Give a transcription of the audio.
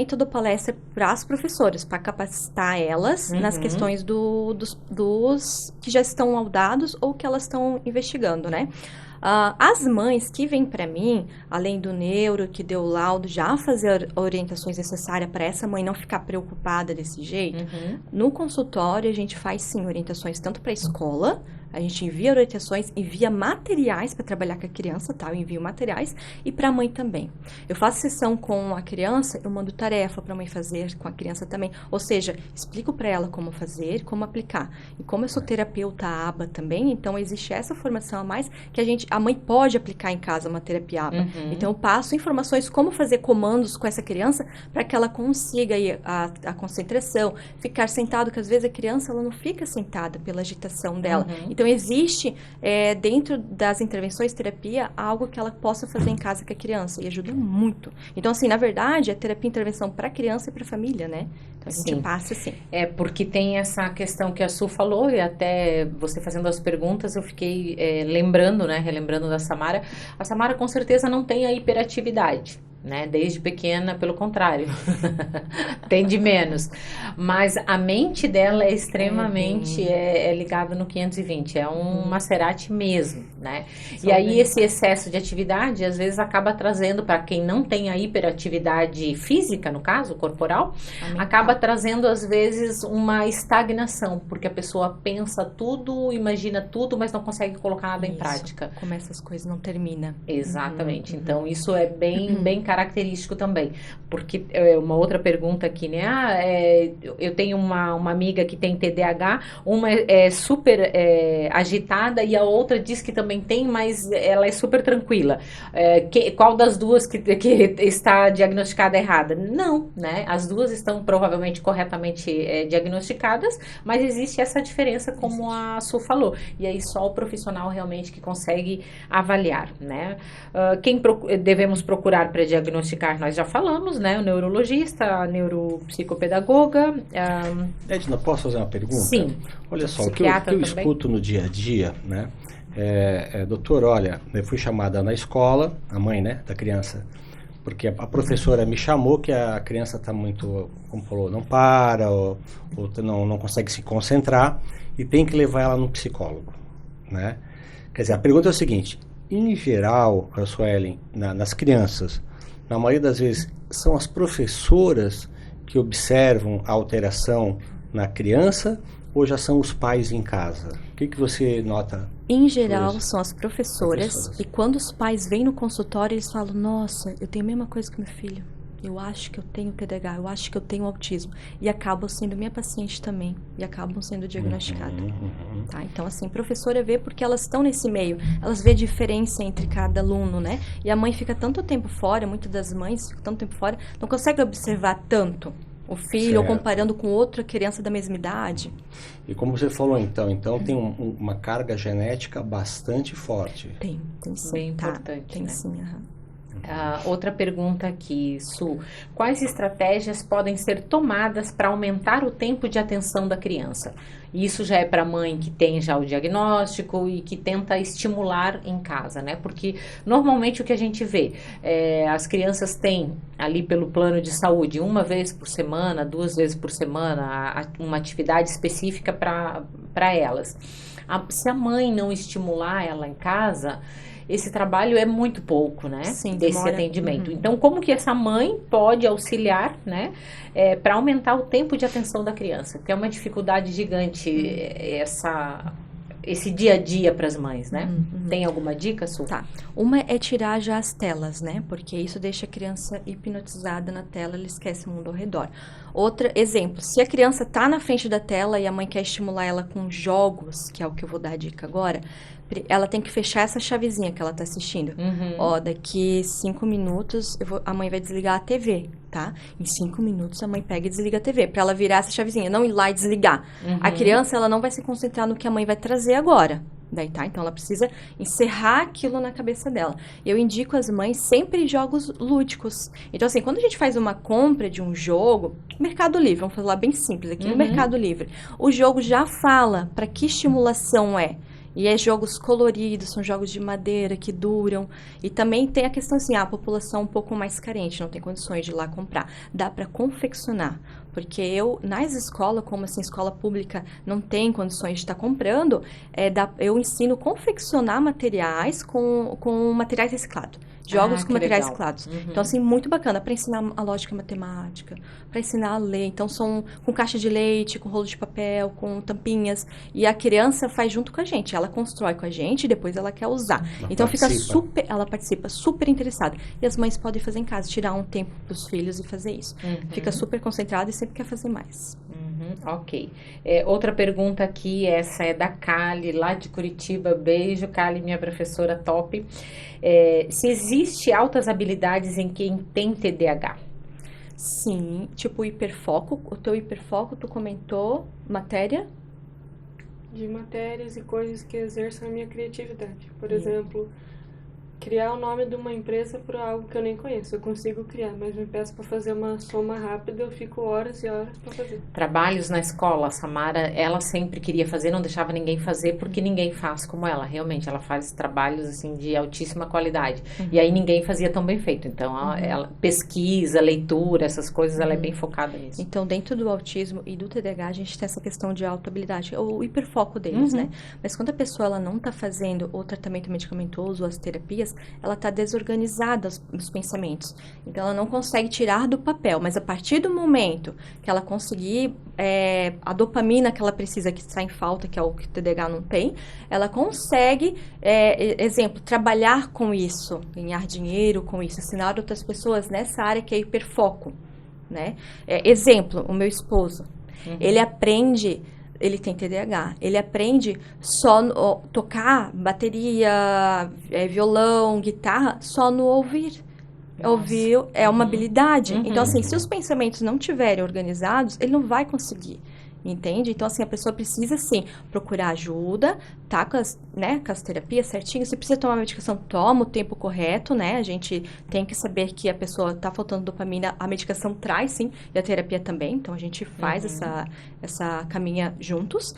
método palestra para as professoras, para capacitar elas nas questões dos que já estão laudados ou que elas estão investigando, né? As mães que vêm para mim, além do neuro que deu o laudo, já fazer orientações necessárias para essa mãe não ficar preocupada desse jeito, no consultório a gente faz sim orientações tanto para a escola, a gente envia orientações, envia materiais para trabalhar com a criança, tá? Eu envio materiais e para a mãe também. Eu faço sessão com a criança, eu mando tarefa para a mãe fazer com a criança também. Ou seja, explico para ela como fazer, como aplicar. E como eu sou terapeuta ABA também, então existe essa formação a mais que a mãe pode aplicar em casa uma terapia ABA. Então eu passo informações como fazer comandos com essa criança para que ela consiga ir a concentração, ficar sentado, que às vezes a criança ela não fica sentada pela agitação dela. Então, existe, dentro das intervenções terapia, algo que ela possa fazer em casa com a criança, e ajuda muito. Então, assim, na verdade, é terapia e intervenção para a criança e para a família, né? Então, a gente passa, assim. Porque tem essa questão que a Su falou, e até você fazendo as perguntas, eu fiquei lembrando, né, relembrando da Samara. A Samara, com certeza, não tem a hiperatividade. Né? Desde pequena, pelo contrário, tem de menos, mas a mente dela é extremamente ligada no 520, é um Maserati mesmo, né? E aí esse excesso de atividade às vezes acaba trazendo, para quem não tem a hiperatividade física, no caso, corporal, acaba trazendo às vezes uma estagnação, porque a pessoa pensa tudo, imagina tudo, mas não consegue colocar nada em prática. Começa as coisas, não termina. Exatamente, então isso é bem característico também, porque uma outra pergunta aqui, né, eu tenho uma amiga que tem TDAH, uma é super agitada e a outra diz que também tem, mas ela é super tranquila, qual das duas que está diagnosticada errada? Não, né, as duas estão provavelmente corretamente diagnosticadas, mas existe essa diferença como a Su falou, e aí só o profissional realmente que consegue avaliar, né, quem devemos procurar para diagnosticar, nós já falamos, né? O neurologista, a neuropsicopedagoga. Edna, posso fazer uma pergunta? Sim. Olha só, o que eu escuto no dia a dia, né? Doutor, olha, eu fui chamada na escola, a mãe, né, da criança, porque a professora me chamou que a criança está muito, como falou, não para, ou não consegue se concentrar, e tem que levar ela no psicólogo, né? Quer dizer, a pergunta é o seguinte: em geral, Suelen, nas crianças, na maioria das vezes, são as professoras que observam a alteração na criança ou já são os pais em casa? O que você nota? Em geral, são as professoras. E quando os pais vêm no consultório, eles falam: nossa, eu tenho a mesma coisa que meu filho. Eu acho que eu tenho TDAH, eu acho que eu tenho autismo. E acabam sendo minha paciente também. E acabam sendo diagnosticadas. Tá? Então, assim, professora vê porque elas estão nesse meio. Elas vê a diferença entre cada aluno, né? E a mãe fica tanto tempo fora, muitas das mães ficam tanto tempo fora, não consegue observar tanto o filho, ou comparando com outra criança da mesma idade. E como você falou, então tem uma carga genética bastante forte. Tem sim. Bem importante, tem né? sim, outra pergunta aqui, Su. Quais estratégias podem ser tomadas para aumentar o tempo de atenção da criança? Isso já é para a mãe que tem já o diagnóstico e que tenta estimular em casa, né? Porque normalmente o que a gente vê, as crianças têm ali pelo plano de saúde, 1 vez por semana, 2 vezes por semana, uma atividade específica para elas. Se a mãe não estimular ela em casa, esse trabalho é muito pouco, né? Sim, desse demora. atendimento. Então, como que essa mãe pode auxiliar, né? Para aumentar o tempo de atenção da criança? Que é uma dificuldade gigante, esse dia a dia para as mães, né? Tem alguma dica, Su? Tá. Uma é tirar já as telas, né? Porque isso deixa a criança hipnotizada na tela, ela esquece o mundo ao redor. Outra, exemplo, se a criança tá na frente da tela e a mãe quer estimular ela com jogos, que é o que eu vou dar a dica agora, ela tem que fechar essa chavezinha que ela tá assistindo. Ó, daqui 5 minutos a mãe vai desligar a TV, tá? Em 5 minutos a mãe pega e desliga a TV, pra ela virar essa chavezinha, não ir lá e desligar. A criança, ela não vai se concentrar no que a mãe vai trazer agora. Daí, tá? Então, ela precisa encerrar aquilo na cabeça dela. Eu indico às mães sempre jogos lúdicos. Então, assim, quando a gente faz uma compra de um jogo, Mercado Livre, vamos falar bem simples aqui, no Mercado Livre, o jogo já fala para que estimulação é. E é jogos coloridos, são jogos de madeira que duram. E também tem a questão assim, a população um pouco mais carente, não tem condições de ir lá comprar. Dá para confeccionar. Porque nas escolas, como assim, escola pública não tem condições de estar comprando, eu ensino confeccionar materiais com materiais reciclados. Jogos com materiais reciclados. Uhum. Então, assim, muito bacana para ensinar a lógica matemática, para ensinar a ler. Então, são com caixa de leite, com rolo de papel, com tampinhas. E a criança faz junto com a gente. Ela constrói com a gente e depois ela quer usar. Então, ela participa super interessada. E as mães podem fazer em casa, tirar um tempo para os filhos e fazer isso. Uhum. Fica super concentrada e sempre quer fazer mais. Ok. Outra pergunta aqui, essa é da Kali, lá de Curitiba. Beijo, Kali, minha professora top. Se existe altas habilidades em quem tem TDAH? Sim, tipo hiperfoco. O teu hiperfoco, tu comentou, matéria? De matérias e coisas que exerçam a minha criatividade. Por exemplo, criar o nome de uma empresa por algo que eu nem conheço. Eu consigo criar, mas me peço para fazer uma soma rápida, eu fico horas e horas para fazer. Trabalhos na escola, a Samara, ela sempre queria fazer, não deixava ninguém fazer, porque ninguém faz como ela. Realmente, ela faz trabalhos, assim, de altíssima qualidade. E aí, ninguém fazia tão bem feito. Então, ela pesquisa, leitura, essas coisas, ela é bem focada nisso. Então, dentro do autismo e do TDAH, a gente tem essa questão de autohabilidade, o hiperfoco deles, né? Mas quando a pessoa, ela não está fazendo o tratamento medicamentoso, as terapias, ela está desorganizada os pensamentos. Então, ela não consegue tirar do papel. Mas a partir do momento que ela conseguir a dopamina que ela precisa, que está em falta, que é o que o TDAH não tem, ela consegue, exemplo, trabalhar com isso, ganhar dinheiro com isso, ensinar outras pessoas nessa área que é hiperfoco, né? Exemplo, o meu esposo, ele aprende... Ele tem TDAH. Ele aprende só tocar bateria, violão, guitarra, só no ouvir. Ouvir é uma habilidade. Então, assim, se os pensamentos não estiverem organizados, ele não vai conseguir. Entende? Então, assim, a pessoa precisa, sim, procurar ajuda, tá com as terapias certinho. Se precisa tomar medicação, toma o tempo correto, né? A gente tem que saber que a pessoa tá faltando dopamina, a medicação traz, sim, e a terapia também. Então, a gente faz essa caminha juntos.